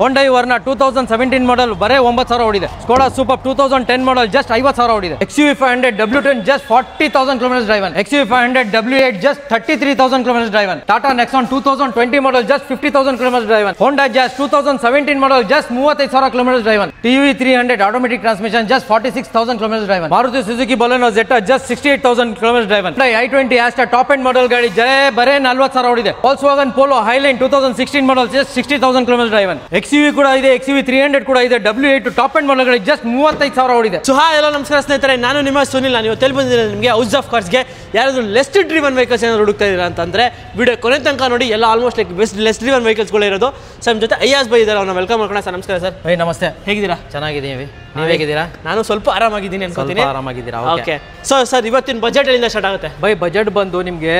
Hyundai Verna 2017 model ಬರೇ 9000 ಓಡಿದೆ. Skoda Superb 2010 model just 50000 ಓಡಿದೆ. XUV 500 W10 just 40000 km driven. XUV 500 W8 just 33000 km driven. Tata Nexon 2020 model just 50000 km driven. Honda Jazz 2017 model just 35000 km driven. TV 300 automatic transmission just 46000 km driven. Maruti Suzuki Baleno Zeta just 68000 km driven. i20 Astra top end model ಗಾಡಿ ಬರೇ 40000 ಓಡಿದೆ. Volkswagen Polo Highline 2016 model just 60000 km driven. XUV ಕೂಡ ಇದೆ, XUV 300 ಕೂಡ ಇದೆ, W8 top end model ಗಾಡಿ just 35000 ಓಡಿದೆ. So hi ಎಲ್ಲೋ ನಮಸ್ಕಾರ ಸ್ನೇಹಿತರೆ, ನಾನು ನಿಮ್ಮ ಸುನಿಲ್. ನಾನು ಇವತ್ತು ಬಂದಿದ್ದೀನಿ ನಿಮಗೆ ಹೌಸ್ ಆಫ್ ಕಾರ್ಸ್ಗೆ. ಯಾರಾದರೂ ಲೆಸ್ ಡ್ರಿವನ್ ವೆಹಿಕಲ್ಸ್ ಏನಾದ್ರು ಹುಡುಕ್ತಾ ಇದ್ದೀರಾ ಅಂತಂದ್ರೆ ವಿಡಿಯೋ ಕೊನೆ ತನಕ ನೋಡಿ. ಎಲ್ಲ almost like best less driven ವೆಹಿಕಲ್ಸ್ಗಳು ಇರೋದು. ಸೊ ನಮ್ಮ ಜೊತೆ ಅಯ್ಯಾಸ್ ಬೈ ಇದ್ದಾರೆ, ಅವ್ರನ್ನ ವೆಲ್ಕಮ್ ಮಾಡ್ಕೊಳ್ಳೋಣ. ಸರ್ ನಮಸ್ಕಾರ ಸರ್. ಭೈ ನಮಸ್ತೆ, ಹೇಗಿದ್ದೀರಾ? ಚೆನ್ನಾಗಿದ್ದೀವಿ, ನೀವು ಹೇಗಿದ್ದೀರಾ? ನಾನು ಸ್ವಲ್ಪ ಆರಾಮಾಗಿದ್ದೀನಿ ಅನ್ಕೋತೀನಿ. ಆರಾಮಾಗಿದ್ದೀರಾ? ಓಕೆ. ಸೊ ಸರ್ ಇವತ್ತಿನ ಬಜೆಟ್ ಎಲ್ಲಿಂದ ಸ್ಟಾರ್ಟ್ ಆಗುತ್ತೆ? ಬೈ ಬಜೆಟ್ ಬಂದು ನಿಮಗೆ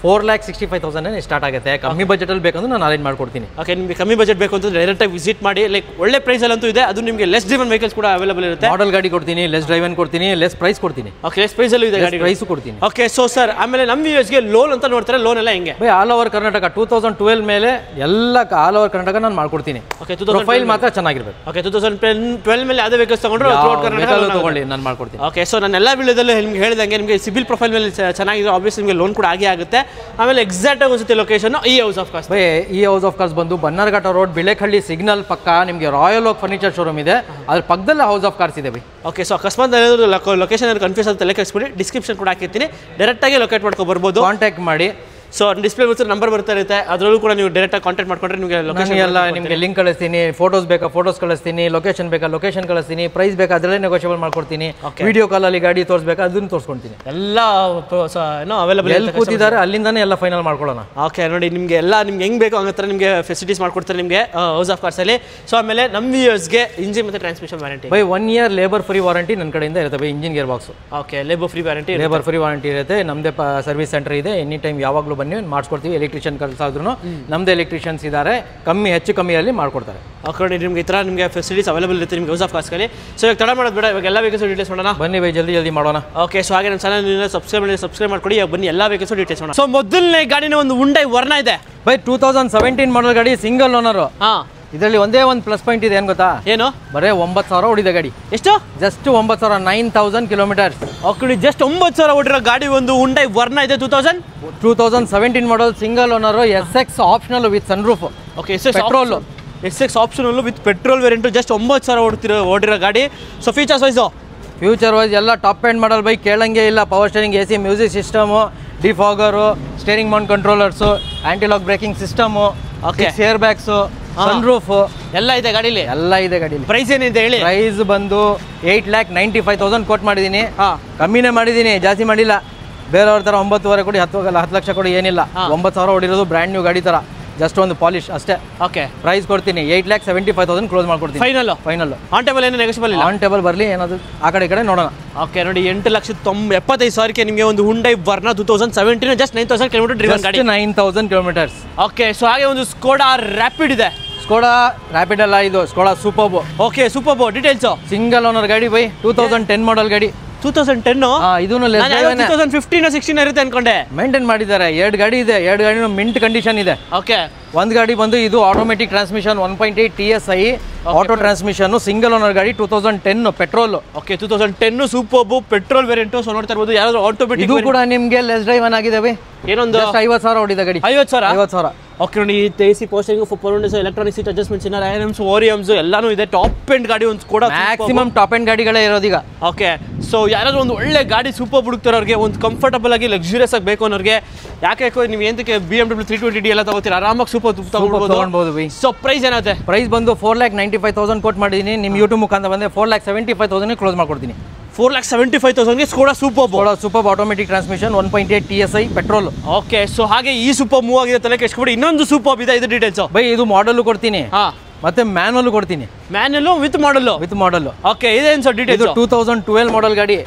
4,65,000 ಸ್ಟಾರ್ಟ್ ಆಗುತ್ತೆ. ಕಮ್ಮಿ ಬಜೆಟ್ ಅಲ್ಲಿ ಬೇಕಂದ್ರೆ ನಾನು ಅರೇಂಜ್ ಮಾಡ್ಕೊಡ್ತೀನಿ. ಓಕೆ, ನಿಮಗೆ ಕಮ್ಮಿ ಬಜೆಟ್ ಬೇಕು ಅಂತಂದ್ರೆ ಡೈರೆಕ್ಟ್ ಆಗಿ ವಿಸಿಟ್ ಮಾಡಿ. ಲೈಕ್ ಒಳ್ಳೆ ಪ್ರೈಸ್ ಅಲ್ಲಂತೂ ಇದೆ. ಅದು ನಿಮಗೆ ಲೆಸ್ ಡ್ರಿವನ್ ವೆಹಿಕಲ್ಸ್ ಕೂಡ ಅವೈಲೇಬಲ್ ಇರುತ್ತೆ. ಮಾಡೆಲ್ ಗಾಡಿ ಕೊಡ್ತೀನಿ, ಲೆಸ್ ಡ್ರೈವನ್ ಕೊಡ್ತೀನಿ, ಲೆಸ್ ಪ್ರೈಸ್ ಕೊಡ್ತೀನಿ. ಓಕೆ, ಲೆಸ್ ಪ್ರೈಸ್ ಅಲ್ಲೂ ಇದೆ ಗಾಡಿ, ಪ್ರೈಸ್ ಕೊಡ್ತೀನಿ. ಓಕೆ. ಸೊ ಸರ್ ಆಮೇಲೆ ನಮ್ಮ ವ್ಯೂವರ್ಸ್ಗೆ ಲೋನ್ ಅಂತ ನೋಡ್ತಾರೆ, ಲೋನ್ ಎಲ್ಲ ಹೆಂಗೆ? ಬೈ ಆಲ್ ಓವರ್ ಕರ್ನಾಟಕ 2012 ಮೇಲೆ ಎಲ್ಲ ಆಲ್ ಓವರ್ ಕರ್ನಾಟಕ ನಾನು ಮಾಡ್ಕೊಡ್ತೀನಿ. ಓಕೆ, ಪ್ರೊಫೈಲ್ ಮಾತ್ರ ಚೆನ್ನಾಗಿರ್ಬೇಕು. ಓಕೆ, 2012 ಮೇಲೆ ಯಾವುದೇ ವೆಹಿಕಲ್ಸ್ ತಗೊಂಡ್ರು ತಗೊಳ್ಳಿ, ನಾನು ಮಾಡ್ಕೊಡ್ತೀನಿ. ಓಕೆ. ಸೊ ನಾನು ಎಲ್ಲ ವಿಡಿಯೋದಲ್ಲೂ ನಿಮ್ಗೆ ಹೇಳಿದಂಗೆ ನಿಮಗೆ ಸಿಬಿಲ್ ಪ್ರೊಫೈಲ್ ಮೇಲೆ ಚೆನ್ನಾಗಿದೆ, ಆಬ್ವಿಯಸ್ ನಿಮಗೆ ಲೋನ್ ಕೂಡ ಆಗೇ ಆಗುತ್ತೆ. ಆಮೇಲೆ ಎಕ್ಸಾಕ್ಟ್ ಆಗಿ ಅನ್ಸುತ್ತೆ ಲೊಕೇಶನ್ ಈ ಹೌಸ್ ಆಫ್ ಕಾರ್ಸ್. ಈ ಹೌಸ್ ಆಫ್ ಕಾರ್ಸ್ ಬಂದು ಬನ್ನರ್ಘಟ್ಟ ರೋಡ್, ಬಿಳೆಖಳ್ಳಿ ಸಿಗ್ನಲ್ ಪಕ್ಕ ನಿಮಗೆ ರಾಯಲ್ ಓಕ್ ಫರ್ನಿಚರ್ ಶೋರೂಮ್ ಇದೆ, ಅದ್ರ ಪಕ್ಕದಲ್ಲೇ ಹೌಸ್ ಆಫ್ ಕಾರ್ಸ್ ಇದೆ ಬೈ. ಓಕೆ. ಸೊ ಅಕಸ್ಮಾತ್ ಲೊಕೇಶನ್ ಕನ್ಫ್ಯೂಸ್ ಅಂತ ತಲೆ ಕೆಡಿಸ್ಬಿಡಿ, ಡಿಸ್ಕ್ರಿಪ್ಷನ್ ಕೂಡ ಹಾಕಿರ್ತೀನಿ, ಡೈರೆಕ್ಟ್ ಆಗಿ ಲೊಕೇಟ್ ಮಾಡ್ಕೊ ಬರ್ಬೋದು. ಕಾಂಟ್ಯಾಕ್ಟ್ ಮಾಡಿ. ಸೊ ಡಿಸ್ಪ್ಲೇ ಬರ್ತಾ ನಂಬರ್ ಬರ್ತಾ ಇರುತ್ತೆ, ಅದರಲ್ಲೂ ಕೂಡ ನೀವು ಡೈರೆಕ್ಟ್ ಆಗಿ ಕಾಂಟ್ಯಾಕ್ಟ್ ಮಾಡ್ಕೊಂಡ್ರೆ ನಿಮಗೆ ಲೊಕೇಶನ್ ಎಲ್ಲ ನಿಮಗೆ ಲಿಂಕ್ ಕಳಿಸ್ತೀನಿ. ಫೋಟೋಸ್ ಬೇಕಾ ಫೋಟೋಸ್ ಕಳಿಸ್ತೀನಿ, ಲೊಕೇಶನ್ ಬೇಕಾ ಲೊಕೇಶನ್ ಕಳಿಸ್ತೀನಿ, ಪ್ರೈಸ್ ಬೇಕಾ ಅದರಲ್ಲೇ ನೆಗೋಷಿಯಬಲ್ ಮಾಡ್ಕೊಡ್ತೀನಿ. ವಿಡಿಯೋ ಕಾಲಲ್ಲಿ ಗಾಡಿ ತೋರಿಸ್ಬೇಕಾ ಅದನ್ನು ತೋರಿಸ್ಕೊಡ್ತೀನಿ. ಎಲ್ಲ ಏನೋ ಅವೈಲೇಬಲ್ ಎಲ್ಲಿ ಕೂತಿದ್ದಾರೆ ಅಲ್ಲಿಂದಾನೆ ಎಲ್ಲ ಫೈನಲ್ ಮಾಡ್ಕೊಳ್ಳೋಣ. ಓಕೆ, ನೋಡಿ ನಿಮಗೆ ಎಲ್ಲ ನಿಮ್ಗೆ ಹೆಂಗೆ ಬೇಕು ಹಂಗತ್ರ ನಿಮಗೆ ಫೆಸಿಲಿಟೀಸ್ ಮಾಡ್ಕೊಡ್ತಾರೆ ನಿಮಗೆ ಹೌಸ್ ಆಫ್ ಕಾರ್ಸಲ್ಲಿ. ಸೊ ಆಮೇಲೆ ನಮ್ಮ ವ್ಯೂಯರ್ಸ್ಗೆ ಇಂಜಿನ್ ಮತ್ತು transmission warranty by 1 year labour free warranty ನನ್ನ ಕಡೆಯಿಂದ ಇರುತ್ತೆ by. Engine gear box. Okay, labour free warranty ಇರುತ್ತೆ. ನಮ್ಮದೇ ಸರ್ವಿಸ್ ಸೆಂಟರ್ ಇದೆ, ಎನಿ ಟೈಮ್ ಯಾವಾಗಲೂ ಬನ್ನಿ ಮಾಡಿಸ್ಕೊಡ್ತೀವಿ. ಎಲೆಕ್ಟ್ರಿಷಿಯನ್ ಕಳ್ಸಾದ್ರು ನಮ್ಮದೇ ಎಲೆಕ್ಟ್ರಿಷಿಯನ್ಸ್ ಇದ್ದಾರೆ, ಹೆಚ್ಚು ಕಮ್ಮಿಯಲ್ಲಿ ಮಾಡ್ಕೊಡ್ತಾರೆ. ಓಕೆ, ನಿಮ್ಗೆ ಈ ಥರ ನಿಮಗೆ ಫೆಸಿಲಿಟೀಸ್ ಅವೈಲೇಬಲ್ ಇರುತ್ತೆ ನಿಮಗೆ ಹೌಸ್ ಆಫ್ ಕಾರ್ಸ್ಗೆ. ಸೊ ಇವಾಗ ತಡ ಮಾಡೋದು ಬೇಡ, ಇವಾಗ ಎಲ್ಲ ವೆಹಿಕಲ್ಸ್ ಡೀಟೇಲ್ಸ್ ಮಾಡೋಣ ಬನ್ನಿ ಬೈ, ಜಲ್ದಿ ಮಾಡೋಣ. ಓಕೆ. ಸೊ ಹಾಗೆ ನಮ್ಮ ಚಾನಲ್ ಸಬ್ಸ್ಕ್ರೈಬ್ ಮಾಡ್ಕೊಡಿ, ಬನ್ನಿ ಎಲ್ಲ ವೆಹಿಕಲ್ಸ್ ಡೀಟೇಲ್ಸ್ ಮಾಡೋಣ. ಸೊ ಮೊದಲನೇ ಗಾಡಿನ ಒಂದು Hyundai Verna ಇದೆ ಬೈ, 2017 ಮಾಡಲ್ ಗಾಡಿ, ಸಿಂಗಲ್ ಓನರ್. ಇದರಲ್ಲಿ ಒಂದೇ ಒಂದು ಪ್ಲಸ್ ಪಾಯಿಂಟ್ ಇದೆ, ಏನು ಗೊತ್ತಾ? ಏನು? ಬರೇ 9000 ಓಡಿದೆ ಗಾಡಿ. ಎಷ್ಟು? Just 9000, 9000 kilometres. ಓಕೆ, ಜಸ್ಟ್ 9000 ಓಡಿರೋ ಗಾಡಿ ಒಂದು Hyundai Verna ಇದೆ. 2017 model, single owner, SX optional with sunroof. Okay, petrol SX optional with petrol variant, just 9000 ಓಡಿರೋ ಗಾಡಿ. ಸೊ ಫ್ಯೂಚರ್ ವೈಸ್ ಎಲ್ಲ ಟಾಪ್ ಎಂಡ್ ಮಾಡಲ್ ಬೈ, ಕೇಳಂಗೆ ಇಲ್ಲ. Power steering, AC, music system, defogger, steering mount controllers, anti lock braking system, air bags, sunroof ಎಲ್ಲ ಇದೆ ಗಾಡಿಲಿ. Price ಏನಿದೆ ಹೇಳಿ? ಪ್ರೈಸ್ ಬಂದು 8,95,000 ಕೋಟ್ ಮಾಡಿದ್ದೀನಿ. ಕಮ್ಮಿನೇ ಮಾಡಿದ್ದೀನಿ, ಜಾಸ್ತಿ ಮಾಡಿಲ್ಲ. ಬೇರೆಯವ್ರ ಥರ 9.5 ಕೊಡಿ, 10 ಲಕ್ಷ ಕೊಡಿ ಏನಿಲ್ಲ. 9000 ಓಡಿರೋದು ಬ್ರ್ಯಾಂಡ್ ನ್ಯೂ ಗಾಡಿ ಥರ, ಜಸ್ಟ್ ಒಂದು ಪಾಲಿಶ್ ಅಷ್ಟೇ. ಓಕೆ, ಪ್ರೈಸ್ ಕೊಡ್ತೀನಿ 8,75,000 ಕ್ಲೋಸ್ ಮಾಡ್ಕೊಡ್ತೀನಿ. ಫೈನಲ್ ಆನ್ ಟೇಬಲ್ ಏನು ನೆಗೋಷಿಯಬಲ್ ಇಲ್ಲ? ಆನ್ ಟೇಬಲ್ ಬರಲಿ, ಏನಾದ್ರು ಆ ಕಡೆ ಈ ಕಡೆ ನೋಡೋಣ. ಓಕೆ, ನೋಡಿ 8,75,000 ನಿಮಗೆ ಒಂದು Hyundai Verna 2017 just 9,000 kilometre driven ಗಾಡಿ. 9,000 ಕಿಲೋಮೀಟರ್ಸ್. ಓಕೆ. ಸೊ ಹಾಗೆ ಒಂದು Skoda Rapid ಇದೆ. Skoda Rapid ಅಲ್ಲ, ಇದು Skoda Superb. Okay, Superb details. Single owner ಗಾಡಿ ಬೈ, 2010 ಮಾಡಲ್ ಗಾಡಿ. 2010 ಇದೂನು 2015 16 ಇರುತ್ತೆ ಅನ್ಕೊಂಡೆ. ಮೇಂಟೈನ್ ಮಾಡಿದ್ದಾರೆ. 2 ಗಾಡಿ ಇದೆ, 2 ಗಾಡಿ ಮಿಂಟ್ ಕಂಡೀಷನ್ ಇದೆ. ಓಕೆ, ಒಂದು ಗಾಡಿ ಬಂದು ಇದು automatic transmission 1.8 TSI auto transmission, single owner ಗಾಡಿ, 2010 petrol. Okay, 2010 Superb petrol variant. So ನೋಡ್ತಾ ಇರಬಹುದು, ಯಾವ್ದು ಆಟೋಮೆಟಿಕ್. ಇದು ಕೂಡ ನಿಮಗೆ ಲೆಸ್ ಡ್ರೈವ್ ಆಗಿದೆ ಬೈ. ಏನೊಂದು 50,000 ಓಡಿದ ಗಾಡಿ. 50,000. ಓಕೆ, ನೋಡಿ AC posting, electronic seat adjustments, IRVMs, ORVMs ಎಲ್ಲಾನು ಇದೆ. ಟಾಪ್ ಎಂಡ್ ಗಾಡಿ ಒಂದು Skoda, ಮ್ಯಾಕ್ಸಿಮಮ್ ಟಾಪ್ ಎಂಡ್ ಗಾಡಿಗಳೇ ಇರೋದೀಗ. ಓಕೆ. ಸೊ ಯಾರಾದ್ರೂ ಒಂದು ಒಳ್ಳೆ ಗಾಡಿ Superb ಹುಡುಕ್ತಾರೋ ಅವ್ರಿಗೆ, ಒಂದು ಕಂಫರ್ಟಬಲ್ ಆಗಿ ಲಕ್ಸುರಿಯಸ್ ಆಗಿ ಬೇಕು ಅನ್ನೋರಿಗೆ, ಯಾಕೆ ನೀವು ಏನಕ್ಕೆ BMW 320D ಎಲ್ಲ ತಗೋತೀರಾ, ಆರಾಮಾಗಿ Superb ತಗೊಳ್ಬಹುದು. ಸೊ ಪ್ರೈಸ್ ಏನಾಗುತ್ತೆ? ಪ್ರೈಸ್ ಬಂದು 4,95,000 ಕೋಟ್ ಮಾಡಿದ್ದೀನಿ. ನಿಮ್ಮ ಯೂಟ್ಯೂಬ್ ಮುಖಾಂತರ ಬಂದೆ 4,75,000 ಕ್ಲೋಸ್ ಮಾಡ್ಕೊಡ್ತೀನಿ. 4,75,000 Skoda Superb automatic transmission 1.8 TSI petrol. Okay. So ಹಾಗೆ ಈ Superb ಮೂವ್ ಆಗಿದೆ, ತಲೆ ಕೆಡಿಸ್ಕೊಬಿಡಿ. ಇನ್ನೊಂದು Superb ಇದೆ, ಇದು ಡೀಟೇಲ್ಸ್ ಬೈ. ಇದು ಮಾಡಲ್ ಕೊಡ್ತೀನಿ, ಮತ್ತೆ ಮ್ಯಾನುವಲ್ ಕೊಡ್ತೀನಿ. Manual with model. ಓಕೆ, ಇದೇನು ಸರ್ ಡೀಟೇಲ್ಸ್? 2012 ಮಾಡಲ್ ಗಾಡಿ.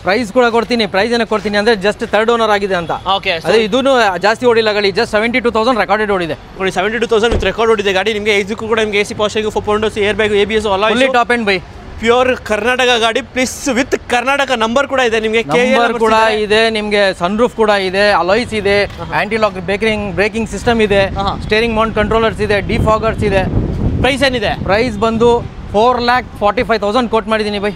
ಪ್ರೈಸ್ ಕೂಡ ಕೊಡ್ತೀನಿ. ಪ್ರೈಸ್ ಏನಕ್ಕೆ ಕೊಡ್ತೀನಿ ಅಂದ್ರೆ ಜಸ್ಟ್ 3rd ಓನರ್ ಆಗಿದೆ ಅಂತ. ಓಕೆ, ಅದೇ ಇದೂ ಜಾಸ್ತಿ ಓಡಿಲ್ಲ ಗಾಡಿ, ಜಸ್ಟ್ 72,000 ರೆಕಾರ್ಡೆಡ್ ಓಡಿದೆ. ನೋಡಿ 72,000 ವಿತ್ ರೆಕಾರ್ಡ್ ಓಡಿದೆ ಗಾಡಿ. ನಿಮಗೆ ಇದಕ್ಕೂ ಕೂಡ ನಿಮಗೆ AC ಪಾಸ್ಟಿಂಗ್, 4 windows, air bag, ABS fully top end by. Pure Karnataka ಗಾಡಿ, ಪ್ಲಸ್ ವಿತ್ ಕರ್ನಾಟಕ ನಂಬರ್ ಕೂಡ ಇದೆ ನಿಮಗೆ. ನಂಬರ್ ಕೂಡ ಇದೆ ನಿಮಗೆ, ಸನ್ರೂಫ್ ಕೂಡ ಇದೆ, ಅಲಾಯ್ಸ್ ಇದೆ, ಆಂಟಿ ಲಾಕ್ ಬ್ರೇಕಿಂಗ್ ಸಿಸ್ಟಮ್ ಇದೆ, ಸ್ಟೇರಿಂಗ್ ಮೌಂಟ್ ಕಂಟ್ರೋಲರ್ಸ್ ಇದೆ, ಡಿಫಾಗರ್ಸ್ ಇದೆ. ಪ್ರೈಸ್ ಏನಿದೆ? ಪ್ರೈಸ್ ಬಂದು 4,45,000 ಕೋಟ್ ಮಾಡಿದ್ದೀನಿ ಬೈ.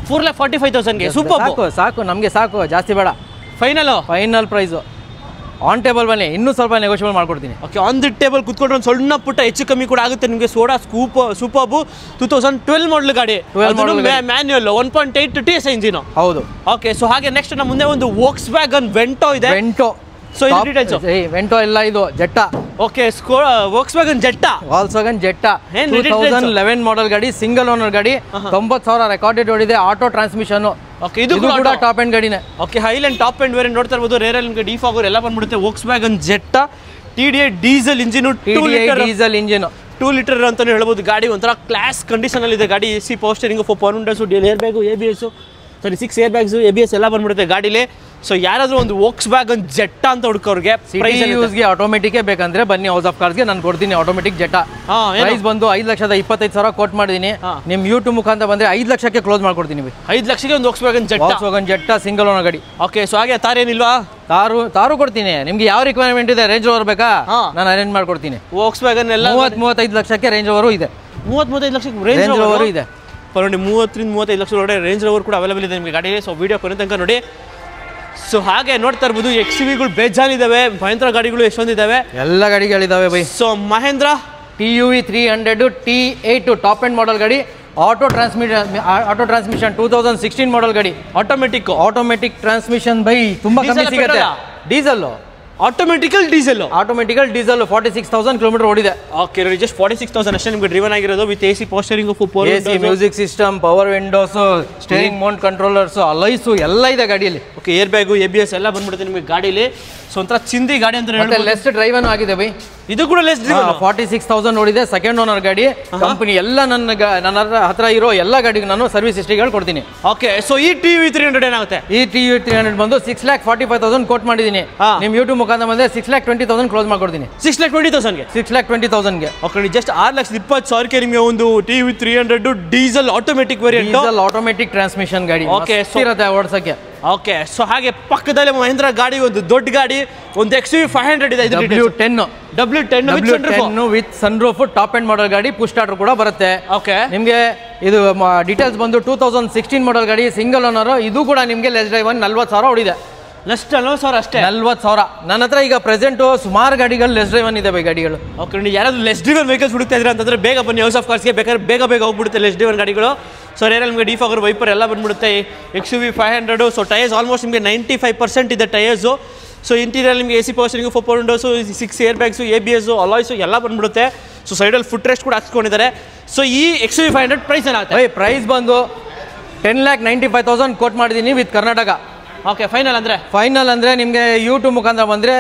4,45,000ಗೆ ಸೂಪರ್. ಸಾಕು ನಮಗೆ, ಸಾಕು, ಜಾಸ್ತಿ ಬೇಡ. ಫೈನಲ್ ಪ್ರೈಸು ಆನ್ ಟೇಬಲ್ ಬನ್ನಿ, ಇನ್ನೂ ಸ್ವಲ್ಪ ನೆಗೋಷಿಯಬಲ್ ಮಾಡ್ಕೊಡ್ತೀನಿ. ಓಕೆ, ಆನ್ ದಿ ಟೇಬಲ್ ಕುತ್ಕೊಂಡ್ರೆ ಒಂದು ಸಣ್ಣ ಪುಟ್ಟ ಹೆಚ್ಚು ಕಮ್ಮಿ ಕೂಡ ಆಗುತ್ತೆ ನಿಮಗೆ. ಸೋಡಾ ಸೂಪರ್ಬು 2012 ಮಾಡಲ್ ಗಾಡಿ, ಮ್ಯಾನ್ಯುಯಲ್ 1.8 TSI ಇಂಜಿನ್. ಹೌದು. ಓಕೆ, ಸೊ ಹಾಗೆ ನೆಕ್ಸ್ಟ್ ನಮ್ಮ ಮುಂದೆ ಒಂದು ವೋಕ್ಸ್ವ್ಯಾಗನ್ ವೆಂಟೋ ಇದೆ. ಸೊ ಇದು ಡೀಟೇಲ್ಸ್. ವೆಂಟೋ ಇಲ್ಲ, ಇದು ಜೆಟ್ಟಾ. Okay, Volkswagen ಜೆಟ್ಟಾ. 2011 ಮಾಡಲ್ ಗಾಡಿ, ಸಿಂಗಲ್ ಓನರ್ ಗಾಡಿ, 90,000 ರೆಕಾರ್ಡೆಡ್ ಓಡಿದೆ, ಆಟೋ ಟ್ರಾನ್ಸ್ಮಿಷನ್. ಓಕೆ, ಇದು ಕೂಡ ಟಾಪ್ ಎಂಡ್ ಗಾಡಿನೇ. Okay, highland top end variant ನೋಡ್ತಾ ಇರ್ಬೋದು. ರೇರಲ್ಲಿ ನಿಮಗೆ ಡಿಫಾಗರ್ ಎಲ್ಲ ಬಂದ್ಬಿಡುತ್ತೆ. Volkswagen Jetta, TDI diesel engine, 2 litre ಅಂತಾನೆ ಹೇಳ್ಬೋದು. ಗಾಡಿ ಒಂಥರ ಕ್ಲಾಸ್ ಕಂಡೀಷನ್ ಅಲ್ಲಿ ಇದೆ. ಗಾಡಿ AC power steering, 4 power Windows, air bag, ABS, 6 air bags, ABS ಎಲ್ಲ ಬಂದ್ಬಿಡುತ್ತೆ ಗಾಡಿಲಿ. ಸೊ ಯಾರಾದ್ರೂ ಒಂದು ವೋಕ್ಸ್ವ್ಯಾಗನ್ ಜೆಟ್ಟಾ ಅಂತ ಹುಡುಕೋರಿಗೆ, ಯೂಸ್ಗೆ ಆಟೋಮೆಟಿಕ್ ಬೇಕಂದ್ರೆ ಬನ್ನಿ ಹೌಸ್ ಆಫ್ ಕಾರ್ಸ್ಗೆ, ನಾನು ಕೊಡ್ತೀನಿ ಆಟೋಮೆಟಿಕ್ ಜೆಟ್ಟಾ. ಪ್ರೈಸ್ ಬಂದು 5,25,000 ಕೋಟ್ ಮಾಡಿದೀನಿ. ನಿಮ್ ಯೂಟ್ಯೂಬ್ ಮುಖಾಂತರ ಬಂದ್ರೆ 5 ಲಕ್ಷಕ್ಕೆ ಕ್ಲೋಸ್ ಮಾಡ್ಕೊಡ್ತೀನಿ. 5 ಲಕ್ಷಕ್ಕೆ ಒಂದು ವೋಕ್ಸ್ವ್ಯಾಗನ್ ಜೆಟ್ಟಾ ಸಿಂಗಲ್ ಓನರ್ ಗಾಡಿ. ಓಕೆ, ಸೊ ಹಾಗೆ ತಾರ್ ಏನಿಲ್ವಾ? ತಾರು ಕೊಡ್ತೀನಿ. ನಿಮ್ಗೆ ಯಾವ ರಿಕ್ವೈರ್ಮೆಂಟ್ ಇದೆ, ರೇಂಜ್ ಓವರ್ ಬೇಕಾ, ನಾನು ಅರೇಂಜ್ ಮಾಡ್ಕೊಡ್ತೀನಿ. ವೋಕ್ಸ್ವ್ಯಾಗನ್ ಎಲ್ಲ 35 ಲಕ್ಷಕ್ಕೆ ರೇಂಜ್ ಓವರ್ ಇದೆ. 35 ಲಕ್ಷಕ್ಕೆ ರೇಂಜ್ ಓವರ್ ಇದೆ. ನೋಡಿ, 30-35 ಲಕ್ಷ ಒಳಗಡೆ ರೇಂಜ್ ಓವರ್ ಕೂಡ ಅವೈಲೇಬಲ್ ಇದೆ ನಿಮಗೆ ಗಾಡಿ. ಸೊ ವಿಡಿಯೋ ಕೊನೆ ತನಕ ನೋಡಿ. ಸೊ ಹಾಗೆ ನೋಡ್ತಾ ಇರ್ಬೋದು, XUVಗಳು ಬೇಜಾನಿದ್ದಾವೆ, ಮಹೇಂದ್ರ ಗಾಡಿಗಳು ಎಷ್ಟೊಂದಿದ್ದಾವೆ, ಎಲ್ಲ ಗಾಡಿಗಳಿದ್ದಾವೆ ಬೈ. So Mahindra TUV 300 T8 top end model ಗಾಡಿ, ಆಟೋ ಟ್ರಾನ್ಸ್ಮಿಷನ್ 2016 ಮಾಡಲ್ ಗಾಡಿ, ಆಟೋಮೆಟಿಕ್ ಟ್ರಾನ್ಸ್ಮಿಷನ್ ಬೈ. ತುಂಬಾ ಕಮ್ಮಿ ಸಿಗುತ್ತೆ. ಡೀಸೆಲ್, ಆಟೋಮೆಟಿಕಲ್ ಡೀಸೆಲ್ 46,000 ಕಿಲೋಮೀಟರ್ ಓಡಿದೆ. ಓಕೆ, ಜಸ್ಟ್ 46,000 ಅಷ್ಟೇ ನಿಮಗೆ ಡ್ರಿವನ್ ಆಗಿರೋದು. With AC power steering, AC music system, power Windows, steering Mount controllers, alloys ಎಲ್ಲ ಇದೆ ಗಾಡಿಯಲ್ಲಿ. ಓಕೆ, ಏರ್ ಬ್ಯಾಗು, ABS ಎಲ್ಲ ಬಂದ್ಬಿಡುತ್ತೆ ನಿಮಗೆ ಗಾಡಿಲಿ. ಸೊ ಒಂಥರ ಚಿಂದಿ ಗಾಡಿ ಅಂತ ಹೇಳ್ಬೋದು. ಲೆಸ್ ಡ್ರೈವ್ ಆಗಿದೆ ಬೈ. ಇದು ಕೂಡ ಲೆಸ್ ಡ್ರೈವ್, 46,000 ಓಡಿದೆ. ಸೆಕೆಂಡ್ ಓನರ್ ಗಾಡಿ. ಕಂಪನಿ ಎಲ್ಲ ನನ್ನ ಹತ್ರ ಇರೋ ಎಲ್ಲ ಗಾಡಿಗೆ ನಾನು ಸರ್ವಿಸ್ ಹಿಸ್ಟ್ರಿಗಳು ಕೊಡ್ತೀನಿ. ಓಕೆ, ಸೊ ಈ TUV 300 ಏನಾಗುತ್ತೆ? ಈ TUV 300 ಬಂದು 6,45,000 ಕೋಟ್ ಮಾಡಿದ್ದೀನಿ. ನಿಮ್ ಯೂಟ್ಯೂಬ್ ಮುಖಾಂತರ ಬಂದ್ರೆ 6,20,000 ಕ್ಲೋಸ್ ಮಾಡ್ಕೊಡ್ತೀನಿ. 6,20,000ಗೆ. ಓಕೆ, ಜಸ್ಟ್ 6,20,000ಕ್ಕೆ ನಿಮಗೆ ಒಂದು TUV 300 diesel automatic variant, automatic transmission ಗಾಡಿ. ಓಕೆ, ಇರುತ್ತೆ ಓಡಿಸಕ್ಕೆ. ಓಕೆ, ಸೊ ಹಾಗೆ ಪಕ್ಕದಲ್ಲಿ ಮಹೇಂದ್ರ ಗಾಡಿ, ಒಂದು ದೊಡ್ಡ ಗಾಡಿ, ಒಂದು XUV 500 ಇದೆ. W10 with sunroof top end model ಗಾಡಿ, ಪುಷ್ ಸ್ಟಾರ್ಟರ್ ಕೂಡ ಬರುತ್ತೆ. ಓಕೆ, ನಿಮಗೆ ಇದು ಡೀಟೇಲ್ಸ್ ಬಂದು 2016 ಮಾಡಲ್ ಗಾಡಿ, ಸಿಂಗಲ್ ಓನರ್. ಇದು ಕೂಡ ನಿಮಗೆ ಲೆಸ್ ಡ್ರೈವ್ 40,000 ಓಡಿದೆ. ಲೆಸ್ 40,000 ಅಷ್ಟೇ. 40,000. ನನ್ನ ಹತ್ರ ಈಗ ಪ್ರೆಸೆಂಟ್ ಸುಮಾರು ಗಾಡಿಗಳು ಲೆಸ್ ಡ್ರೈವ್ ಇದೆ ಬೈ ಗಾಡಿಗಳು. ಓಕೆ, ನೀವು ಯಾರಾದ್ರೂ ಲೆಸ್ ಡ್ರೈವನ್ ವೆಹಿಕಲ್ಸ್ ಹುಡುಕ್ತಾ ಇದ್ರೆ ಅಂತಂದ್ರೆ ಬೇಗ ಬನ್ನಿ ಹೌಸ್ ಆಫ್ ಕಾರ್ಸ್ಗೆ. ಬೇಕಾದ್ರೆ ಬೇಗ ಹೋಗ್ಬಿಡುತ್ತೆ ಲೆಸ್ ಡ್ರೈವನ್ ಗಾಡಿಗಳು. ಸೊ ರೇರಲ್ಲಿ ನಿಮಗೆ ಡಿಫಾಗರ್, ವೈಪರ್ ಎಲ್ಲ ಬಂದ್ಬಿಡುತ್ತೆ. XUV 500. ಸೊ ಟೈರ್ಸ್ ಆಲ್ಮೋಸ್ಟ್ ನಿಮಗೆ 95% ಇದೆ ಟೈರ್ಸು. ಸೊ ಇಂಟೀರಿಯರ್ ನಿಮಗೆ AC power steering, 4 power windows, 6 air bags, ABS, alloys ಎಲ್ಲ ಬಂದ್ಬಿಡುತ್ತೆ. ಸೊ ಸೈಡಲ್ಲಿ ಫುಟ್ ರೆಸ್ಟ್ ಕೂಡ ಹಾಕ್ಸ್ಕೊಂಡಿದ್ದಾರೆ. ಸೊ ಈ XUV 500 ಪ್ರೈಸ್ ಏನಾಗುತ್ತೆ? ಪ್ರೈಸ್ ಬಂದು 10,95,000 ಕೋಟ್ ಮಾಡಿದ್ದೀನಿ ವಿತ್ ಕರ್ನಾಟಕ. ಓಕೆ, ಫೈನಲ್ ಅಂದರೆ ನಿಮಗೆ ಯೂಟ್ಯೂಬ್ ಮುಖಾಂತರ ಬಂದರೆ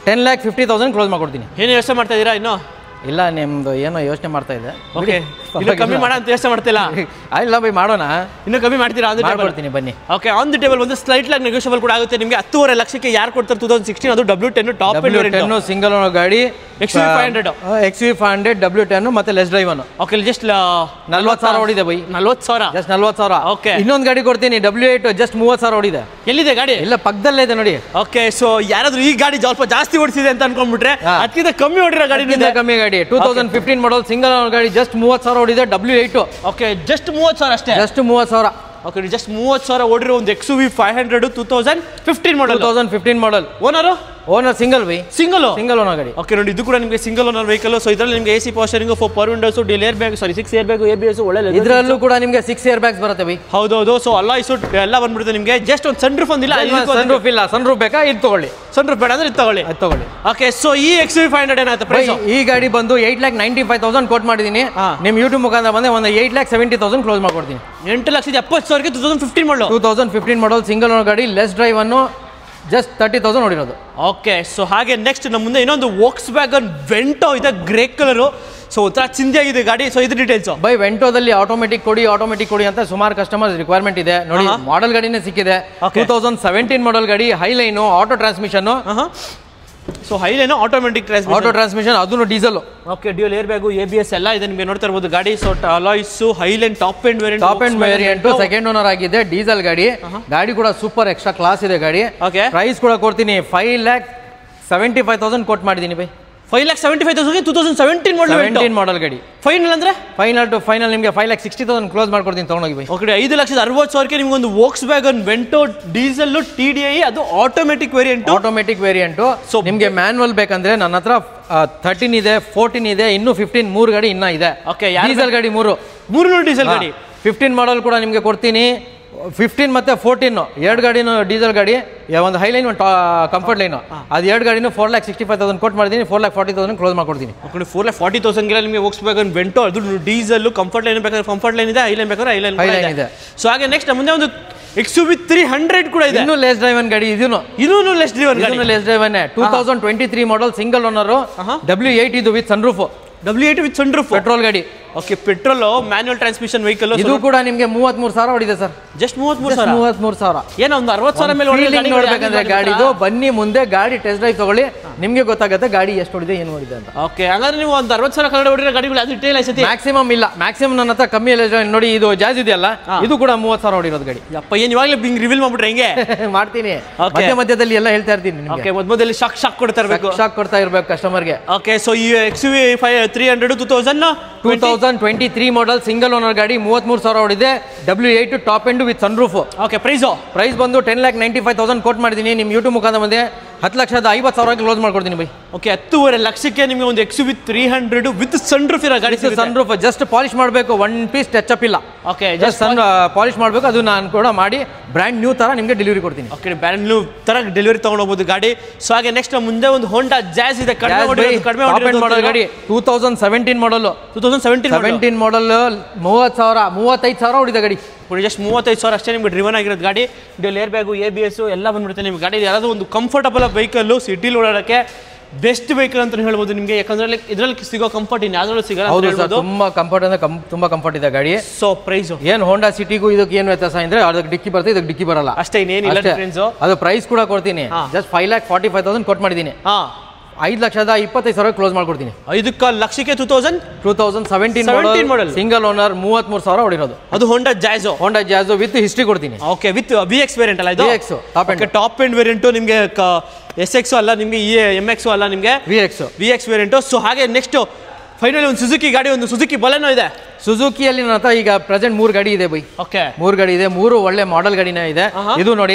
10,50,000 ಕ್ಲೋಸ್ ಮಾಡ್ಕೊಡ್ತೀನಿ. ಏನು ಯೋಚನೆ ಮಾಡ್ತಾ ಇದ್ದೀರಾ ಇನ್ನು? ಇಲ್ಲ, ನಿಮ್ದು ಏನೋ ಯೋಚನೆ ಮಾಡ್ತಾ ಇದೆ. ಓಕೆ, ಇನ್ನು ಕಮ್ಮಿ ಮಾಡೋಣ ಅಂತ ಯೋಚನೆ ಮಾಡ್ತಿಲ್ಲ? ಇಲ್ಲ ಬೈ, ಮಾಡೋಣ. ಇನ್ನು ಕಮ್ಮಿ ಮಾಡ್ತೀರಾ? ಮಾಡ್ಕೊಡ್ತೀನಿ ಬನ್ನಿ. ಓಕೆ, ಆನ್ ದಿ ಟೇಬಲ್ ಒಂದು ಸ್ಲೈಟ್ ಲಾಗಿ ನೆಗೋಷಿಯಬಲ್ ಕೂಡ ಆಗುತ್ತೆ ನಿಮಗೆ. 10.5 ಲಕ್ಷಕ್ಕೆ ಯಾರು ಕೊಡ್ತಾರೆ? 2016 ಅದು W10 top end variant, single owner ಗಾಡಿ. XUV 500 W10 ಮತ್ತೆ ಲೆಸ್ ಡ್ರೈವ್. ಓಕೆ, ಜಸ್ಟ್ 40,000 ಓಡಿದೆ ಬೈ. 40,000, ಜಸ್ಟ್ 40,000. ಓಕೆ, ಇನ್ನೊಂದು ಗಾಡಿ ಕೊಡ್ತೀನಿ, W8 ಜಸ್ಟ್ 30,000 ಓಡಿದೆ. ಎಲ್ಲಿದೆ ಗಾಡಿ? ಇಲ್ಲ, ಪಕ್ಕದಲ್ಲೇ ಇದೆ ನೋಡಿ. ಓಕೆ, ಸೊ ಯಾರಾದ್ರೂ ಈ ಗಾಡಿ ಸ್ವಲ್ಪ ಜಾಸ್ತಿ ಓಡಿಸಿದೆ ಅಂತ ಅನ್ಕೊಂಡ್ಬಿಟ್ರೆ ಅದಕ್ಕಿಂತ ಕಮ್ಮಿ ಓಡಿರೋ ಗಾಡಿ, ಕಮ್ಮಿ ಗಾಡಿ 2015 ಮಾಡಲ್ ಸಿಂಗಲ್ ಓನರ್ ಗಾಡಿ, ಜಸ್ಟ್ 30,000 ಓಡಿದೆ. W8. ಓಕೆ, ಜಸ್ಟ್ 30,000 ಅಷ್ಟೇ. ಜಸ್ಟ್ 30,000. ಓಕೆ, ಜಸ್ಟ್ 30,000 ಓಡಿರೋ ಒಂದು XUV 500 2015 model. Owner single by. Single owner ಗಾಡಿ. ಓಕೆ, ನೋಡಿ ಇದು ಕೂಡ ನಿಮಗೆ ಸಿಂಗಲ್ ಓನರ್ ವೆಹಿಕಲ್. ಸೊ ಇದರಲ್ಲಿ ನಿಮಗೆ AC power steering, 4 power Windows, air bag, 6 air bag, ABS ಒಳ್ಳೆ. ಇದರಲ್ಲೂ ಕೂಡ ನಿಮಗೆ 6 ಏರ್ ಬ್ಯಾಗ್ಸ್ ಬರುತ್ತೆ ಬೈ. ಹೌದೌದು. ಸೊ ಅಲಾಯ್ಸ್ ಎಲ್ಲ ಬಂದ್ಬಿಡುತ್ತೆ ನಿಮಗೆ. ಜಸ್ಟ್ ಒಂದು ಸನ್ರೂಫ್ ಒಂದಿಲ್ಲ. ಸನ್ರೂಫ್ ಇಲ್ಲ. ಸನ್ರೂಫ್ ಬೇಕಾ? ಇದು ತಗೊಳ್ಳಿ. ಸನ್ರೂಫ್ ಬೇಡ ಅಂದ್ರೆ ಇದು ತಗೊಳ್ಳಿ. ಓಕೆ, ಸೊ ಈ XUV 500 ಏನಾಗುತ್ತೆ ಪ್ರೈಸ್? ಈ ಗಾಡಿ ಬಂದು 8,95,000 ಕೋಟ್ ಮಾಡಿದ್ದೀನಿ. ನಿಮ್ಮ ಯೂಟ್ಯೂಬ್ ಮುಖಾಂತರ ಬಂದ್ರೆ ಒಂದು 8,70,000 ಕ್ಲೋಸ್ ಮಾಡ್ಕೊಡ್ತೀನಿ. 8,70,000ಗೆ 2015 ಮಾಡಲ್ ಸಿಂಗಲ್ ಓನರ್ ಗಾಡಿ, ಲೆಸ್ ಡ್ರೈವ್ ಅನ್ನು ಜಸ್ಟ್ 30,000 ನೋಡಿರೋದು. ಓಕೆ, ಸೊ ಹಾಗೆ ನೆಕ್ಸ್ಟ್ ನಮ್ಮ ಮುಂದೆ ಇನ್ನೊಂದು ವೋಕ್ಸ್ವ್ಯಾಗನ್ ವೆಂಟೋ ಇದೆ, ಗ್ರೇ ಕಲರು. ಸೊ ಒಂಥರ ಚಿಂದಿಯಾಗಿದೆ ಗಾಡಿ. ಸೊ ಇದು ಡೀಟೇಲ್ಸ್ ಬೈ. ವೆಂಟೋದಲ್ಲಿ ಆಟೋಮೆಟಿಕ್ ಕೊಡಿ ಅಂತ ಸುಮಾರು ಕಸ್ಟಮರ್ಸ್ ರಿಕ್ವೈರ್ಮೆಂಟ್ ಇದೆ. ನೋಡಿ, ಮಾಡೆಲ್ ಗಾಡಿನೇ ಸಿಕ್ಕಿದೆ. 2017 ಮಾಡಲ್ ಗಾಡಿ, highline, auto transmission. So highline automatic transmission, ಅದನ್ನು diesel. Okay, dual air bag, ABS ಎಲ್ಲ ಇದೆ ನಿಮಗೆ ನೋಡ್ತಾ ಇರಬಹುದು ಗಾಡಿ. So alloys, highline top end variant, second owner ಆಗಿದೆ, ಡೀಸೆಲ್ ಗಾಡಿ. ಗಾಡಿ ಕೂಡ ಸೂಪರ್ ಎಕ್ಸ್ಟ್ರಾ ಕ್ಲಾಸ್ ಇದೆ ಗಾಡಿ. ಓಕೆ, ಪ್ರೈಸ್ ಕೂಡ ಕೊಡ್ತೀನಿ 5,75,000 ಕೋಟ್ ಮಾಡಿದ್ದೀನಿ ಬೈ. 5,75,000 2017 ಮಾಡಲ್ ಗಾಡಿ. ಫೈನಲ್ ಅಂದ್ರೆ ಫೈನಲ್ ನಿಮಗೆ 5,60,000 ಕ್ಲೋಸ್ ಮಾಡ್ಕೊಡ್ತೀನಿ ತಗೊಂಡೋಗಿ ಬೈ. ಓಕೆ 5,60,000 ನಿಮ್ಗೆ ಒಂದು Volks wagon Vento diesel TDI ಅದು ಆಟೋಮೆಟಿಕ್ ವೇರಿಯಂಟ್. ಸೊ ನಿಮಗೆ ಮ್ಯಾನ್ಯಲ್ ಬೇಕಂದ್ರೆ ನನ್ನ ಹತ್ರ 13 ಇದೆ, 14 ಇದೆ, ಇನ್ನು 15 3 ಗಾಡಿ ಇನ್ನ ಇದೆ. ಓಕೆ ಡೀಸೆಲ್ ಗಾಡಿ 3 ಡೀಸೆಲ್ ಗಾಡಿ 15 ಮಾಡಲ್ ಕೂಡ ನಿಮಗೆ ಕೊಡ್ತೀನಿ. 15 ಮತ್ತೆ 14 ಎರಡು ಗಾಡಿನೂ ಡೀಸೆಲ್ ಗಾಡಿ, ಒಂದು ಹೈ ಲೈನ್, ಒಂದು ಕಂಫರ್ಟ್ ಲೈನ್, ಅದು ಎರಡು ಗಾಡಿನೂ 4,65,000 ಕೊಟ್ಟು ಮಾಡಿದ್ದೀನಿ. 4,40,000 ಕ್ಲೋಸ್ ಮಾಡ್ಕೊಡ್ತೀನಿ. 4,40,000 ನಿಮಗೆ ವೋಕ್ಸ್ ವ್ಯಾಗನ್ ವೆಂಟೋ ಅದು ಡೀಸೆಲ್ ಕಂಫರ್ಟ್ ಲೈನ್ ಬೇಕಾದ್ರೆ ಕಂಫರ್ಟ್ ಲೈನ್ ಇದೆ, ಹೈ ಲೈನ್ ಬೇಕಾದ್ರೆ ಹೈ ಲೈನ್ ಇದೆ. ಸೊ ಹಾಗೆ ನೆಕ್ಸ್ಟ್ ಮುಂದೆ ಒಂದು XUV 300 ಕೂಡ ಇದೆ. ಇನ್ನೂ ಲೆಸ್ ಡ್ರೈವನ್ ಗಾಡಿ, ಇದೂ less driven 2023 model single owner W8 ಇದು with sunroof. W8 with sunroof petrol ಗಾಡಿ. Okay petrol manual transmission vehicle. ಇದು ಕೂಡ ನಿಮಗೆ 33,000 ಹೊಡಿದೆ ಸರ್. ಜಸ್ಟ್ 33,000. ಏನೋ ಒಂದು 60,000 ಮೇಲೆ ನೋಡ್ಬೇಕಂದ್ರೆ ಗಾಡಿದು ಬನ್ನಿ ಮುಂದೆ ಗಾಡಿ ಟೆಸ್ಟ್ ಡ್ರೈವ್ ತಗೊಳ್ಳಿ, ನಿಮಗೆ ಗೊತ್ತಾಗುತ್ತೆ ಗಾಡಿ ಎಷ್ಟು ಹೊಡಿದೆ ಏನು ಹೊಡಿದೆ ಅಂತ. ಓಕೆ ಹಾಗಾದ್ರೆ ನೀವು ಒಂದು 60,000 ಕನ್ನಡ ಹೊಡಿರೋ ಗಾಡಿಗಳು ಅದು ಡೀಟೇಲ್ ಐತಿ. ಮ್ಯಾಕ್ಸಿಮಮ್ ಇಲ್ಲ, ಮ್ಯಾಕ್ಸಿಮಮ್ ನನ್ನ ಹತ್ರ ಕಮ್ಮಿ ಇಲ್ಲ ನೋಡಿ. ಇದು ಜಾಜ್ ಇದೆಯಲ್ಲ, ಇದು ಕೂಡ 30,000 ಹೊಡಿರೋದು ಗಾಡಿ. ಅಪ್ಪ ಏನು ಇವಾಗಲೇ ಹಿಂಗ್ ರಿವೀಲ್ ಮಾಡ್ಬಿಟ್ರೆ ಹೆಂಗೆ ಮಾಡ್ತೀನಿ, ಮಧ್ಯದಲ್ಲಿ ಎಲ್ಲ ಹೇಳ್ತಾ ಇರ್ತೀನಿ. ಓಕೆ ಮೊದಲಲ್ಲಿ ಶಾಕ್ ಕೊಡ್ತಾ ಇರಬೇಕು, ಶಾಕ್ ಕೊಡ್ತಾ ಇರಬೇಕು ಕಸ್ಟಮರ್ಗೆ. ಓಕೆ ಸೊ ಈ XUV 300 2023 ಮಾಡಲ್ ಸಿಂಗಲ್ ಓನರ್ ಗಾಡಿ 33,000 ಹೊಡಿದೆ. W8 top end with sunroof. Okay price ಬಂದು 10,95,000 ಕೋಟ್ ಮಾಡಿದ್ದೀನಿ. ನಿಮ್ಮ ಯೂಟ್ಯೂಬ್ ಮುಖಾಂತರ ಬಂದೆ 10,50,000 ಕ್ಲೋಸ್ ಮಾಡ್ಕೊಡ್ತೀನಿ ಬೈ. ಓಕೆ 10.5 ಲಕ್ಷಕ್ಕೆ ನಿಮಗೆ ಒಂದು XUV 300 ವಿತ್ ಸನ್ರೂಫ್ ಇರೋ ಗಾಡಿ. ಸನ್ರೂಫ್ ಜಸ್ಟ್ ಪಾಲಿಶ್ ಮಾಡಬೇಕು, ಒನ್ ಪೀಸ್ ಟಚ್ ಅಪ್ ಇಲ್ಲ. ಓಕೆ ಜಸ್ಟ್ ಪಾಲಿಶ್ ಮಾಡಬೇಕು, ಅದು ನಾನು ಕೂಡ ಮಾಡಿ ಬ್ರ್ಯಾಂಡ್ ನ್ಯೂ ತರ ನಿಮಗೆ ಡೆಲಿವರಿ ಕೊಡ್ತೀನಿ. ಓಕೆ ಬ್ರ್ಯಾಂಡ್ ನ್ಯೂ ತರ ಡೆಲಿವರಿ ತಗೊಂಡು ಹೋಗ್ಬೋದು ಗಾಡಿ. ಸೊ ಹಾಗೆ ನೆಕ್ಸ್ಟ್ ಮುಂದೆ ಒಂದು ಹೋಂಡಾ ಜಾಜ್ ಇದೆ, ಕಡಿಮೆ ಮಾಡಲ್ ಗಾಡಿ 2017 ಮಾಡಲ್. 2017 ಮಾಡಲ್ 35,000 ಹೊಡಿದೆ ಗಾಡಿ. ಜಸ್ಟ್ 35,000 ಅಷ್ಟೇ ನಿಮ್ಗೆ ಡ್ರಿವನ್ ಆಗಿರೋದು ಗಾಡಿ. ಡ್ಯೂಯಲ್ ಏರ್ ಬ್ಯಾಗು ABS ಎಲ್ಲ ಬಂದ್ಬಿಡುತ್ತೆ ನಿಮ್ಗೆ ಗಾಡಿ. ಯಾರಾದರೂ ಒಂದು ಕಂಫರ್ಟಬಲ್ ವೆಹಿಕಲ್ ಸಿಟಿಲಿ ಓಡಾಡೋಕ್ಕೆ ಬೆಸ್ಟ್ ವೆಹಿಕಲ್ ಅಂತ ಹೇಳ್ಬೋದು ನಿಮಗೆ. ಯಾಕಂದ್ರೆ ಇದರಲ್ಲಿ ಸಿಗೋ ಕಂಫರ್ಟ್ ಇನ್ನು ಯಾವ್ದ್ರಲ್ಲೂ ಸಿಗಲ್ಲ. ತುಂಬಾ ಕಂಫರ್ಟ್ ಅಂದ್ರೆ ತುಂಬಾ ಕಂಫರ್ಟ್ ಇದೆ ಗಾಡಿ. ಸೊ ಪ್ರೈಸ್ ಏನು ಹೋಂಡಾ ಸಿಟಿಗೂ ಇದಕ್ಕೆ ಏನು ವ್ಯತ್ಯಾಸ ಅಂದ್ರೆ ಅದಕ್ಕೆ ಡಿಕ್ಕಿ ಬರುತ್ತೆ, ಇದಕ್ಕೆ ಡಿಕ್ಕಿ ಬರಲ್ಲ ಅಷ್ಟೇ, ಇನ್ನೇನಿಲ್ಲ ಡಿಫರೆನ್ಸ್. ಅದು ಪ್ರೈಸ್ ಕೂಡ ಕೊಡ್ತೀನಿ. ಜಸ್ಟ್ 5,45,000 ಕೊಟ್ಟು ಮಾಡಿದ್ದೀನಿ. 5,25,000 ಕ್ಲೋಸ್ ಮಾಡ್ಕೊಡ್ತೀನಿ. 5 ಲಕ್ಷಕ್ಕೆ 2017 ಮಾಡಲ್ ಸಿಂಗಲ್ ಓನರ್ 33,000 ಹೊಡಿರೋದು. ಅದು ಹೋಂಡಾ ಜಾಜ್ ವಿತ್ ಹಿಸ್ಟ್ರಿ ಕೊಡ್ತೀನಿ. ಓಕೆ ವಿತ್ VX ವೇರಿಯಂಟ್ ಅಲ್ಲ ಇದು? ಟಾಪ್ ಎಂಡ್ ವೇರಿಯಂಟ್ ನಿಮಗೆ SX ಅಲ್ಲ, ನಿಮಗೆ MX ಅಲ್ಲ, ನಿಮಗೆ VX ವೇರಿಯಂಟ್. ಸೊ ಹಾಗೆ ನೆಕ್ಸ್ಟ್ ಫೈನಲಿ ಒಂದು ಸುಜುಕಿ ಗಾಡಿ, ಒಂದು ಸುಜುಕಿ ಬಲೆನೋ ಇದೆ. ಸುಜುಕಿಯಲ್ಲಿ ನನ್ನ ಹತ್ರ ಈಗ ಪ್ರೆಸೆಂಟ್ 3 ಗಾಡಿ ಇದೆ ಬೈ. ಓಕೆ 3 ಗಾಡಿ ಇದೆ, 3 ಒಳ್ಳೆ ಮಾಡೆಲ್ ಗಾಡಿನೇ ಇದೆ. ಇದು ನೋಡಿ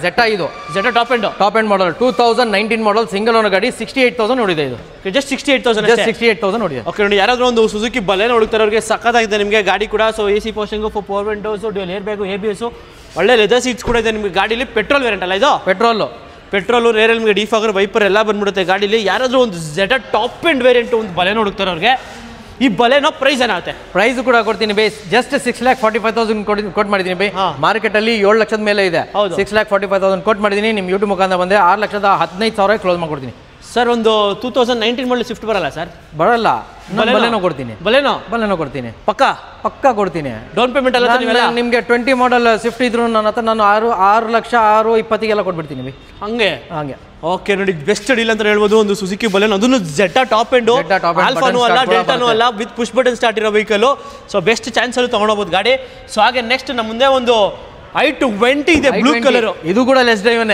ಜೆಟಾ, ಇದು Jetta top end model 2019 model single owner ಗಾಡಿ 68,000 ನೋಡಿದೆ. ಇದು ಜಸ್ಟ್ 68,000 ನೋಡಿದೆ. ಓಕೆ ನೋಡಿ, ಯಾರಾದ್ರೂ ಒಂದು ಸುಜುಕಿ ಬಲೆನ ಹುಡುಕ್ತಾರೆ ಅವ್ರಿಗೆ ಸಖತ್ತಾಗಿದೆ ನಿಮಗೆ ಗಾಡಿ ಕೂಡ. ಸೊ AC ಪೋಸ್ಟಿಂಗು, power windows, dual air bag, ABS, ಒಳ್ಳೆ ಲೆದರ್ ಸೀಟ್ಸ್ ಕೂಡ ಇದೆ ನಿಮಗೆ ಗಾಡೀಲಿ. ಪೆಟ್ರೋಲ್ ವೇರಿಯಂಟ್ ಅಲ್ಲ ಇದು? ಪೆಟ್ರೋಲು ರೇರಲ್ಲಿ ನಿಮಗೆ ಡಿಫಾಗರ್ ವೈಪರ್ ಎಲ್ಲ ಬಂದ್ಬಿಡುತ್ತೆ ಗಾಡೀಲಿ. ಯಾರಾದರೂ ಒಂದು ಜೆಟಾ ಟಾಪ್ ಎಂಡ್ ವೇರಿಯಂಟ್ ಒಂದು ಬಲೆ ಹುಡುಕ್ತಾರೆ ಅವ್ರಿಗೆ ಈ ಬಲೆನೋ ಪ್ರೈಸ್ ಏನಾಗುತ್ತೆ? ಪ್ರೈಸ್ ಕೂಡ ಕೊಡ್ತೀನಿ ಬೈ. ಜಸ್ಟ್ 6,45,000 ಕೊಟ್ಟು ಮಾಡಿದ್ದೀನಿ ಬೈ. ಮಾರ್ಕೆಟ್ ಅಲ್ಲಿ 7 ಲಕ್ಷದ ಮೇಲೆ ಇದೆ. 6,45,000 ಕೊಟ್ಟು ಮಾಡಿದ್ದೀನಿ. ನಿಮ್ಮ ಯೂಟ್ಯೂಬ್ ಮುಖಾಂತರ ಬಂದೆ 6,15,000 ಕ್ಲೋಸ್ ಮಾಡ್ಕೊಡ್ತೀನಿ. ಸರ್ ಒಂದು 2019 ಮಾಡಲ್ ಸ್ವಿಫ್ಟ್ ಬರಲ್ಲ ಸರ್? ಬರಲ್ಲ, ಬಲೆನೋ ಕೊಡ್ತೀನಿ. ಬಲೆನೋ ಕೊಡ್ತೀನಿ, ಪಕ್ಕಾ ಕೊಡ್ತೀನಿ. ಡೌನ್ ಪೇಮೆಂಟ್ ಎಲ್ಲ ನಿಮಗೆ 20 ಮಾಡಲ್ ಸ್ವಿಫ್ಟ್ ಇದ್ರು ನನ್ನ ಹತ್ರ ನಾನು 6,20,000 ಕೊಟ್ಬಿಡ್ತೀನಿ ಬೈ. ಹಂಗೆ ಓಕೆ ನೋಡಿ, ಬೆಸ್ಟ್ ಡೀಲ್ ಅಂತ ಹೇಳ್ಬೋದು. ಒಂದು ಸುಜುಕಿ ಬಲೆನೋ, ಅದನ್ನು ಜೆಟಾ ಟಾಪ್ ಎಂಡ್, ಆಲ್ಫಾನೂ ಅಲ್ಲ ಡೆಲ್ಟಾನೂ ಅಲ್ಲ, ವಿತ್ ಪುಷ್ ಬಟನ್ ಸ್ಟಾರ್ಟ್ ಇರೋ ವೆಹಿಕಲ್. ಸೊ ಬೆಸ್ಟ್ ಚಾನ್ಸ್ ಅಲ್ಲಿ ತಗೊಂಡೋಗ್ಬೋದು ಗಾಡಿ. ಸೊ ಹಾಗೆ ನೆಕ್ಸ್ಟ್ ನಮ್ಮ ಮುಂದೆ ಒಂದು i20 ಇದೆ, ಬ್ಲೂ ಕಲರ್. ಇದು ಕೂಡ ಲೆಸ್ ಡ್ರೈವನ್.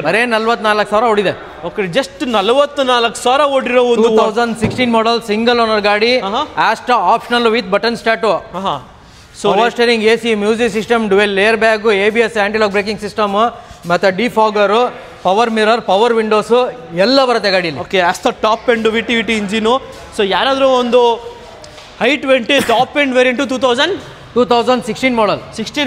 ಬರೇ 44,000 ಹೊಡಿದೆ. ಓಕೆ ಜಸ್ಟ್ 44,000 ಓಡಿರೋ ಒಂದು 2016 ಮಾಡಲ್ ಸಿಂಗಲ್ ಓನರ್ ಗಾಡಿ. Astra optional with button start. So power steering, AC, music system, dual air bag, ABS, anti lock braking system, ಮತ್ತೆ defogger, power mirror, power windows ಎಲ್ಲ ಬರುತ್ತೆ ಗಾಡಿಲಿ. Okay ಅಷ್ಟ top end VT engine. So ಯಾರಾದರೂ ಒಂದು i20 top end variant 2016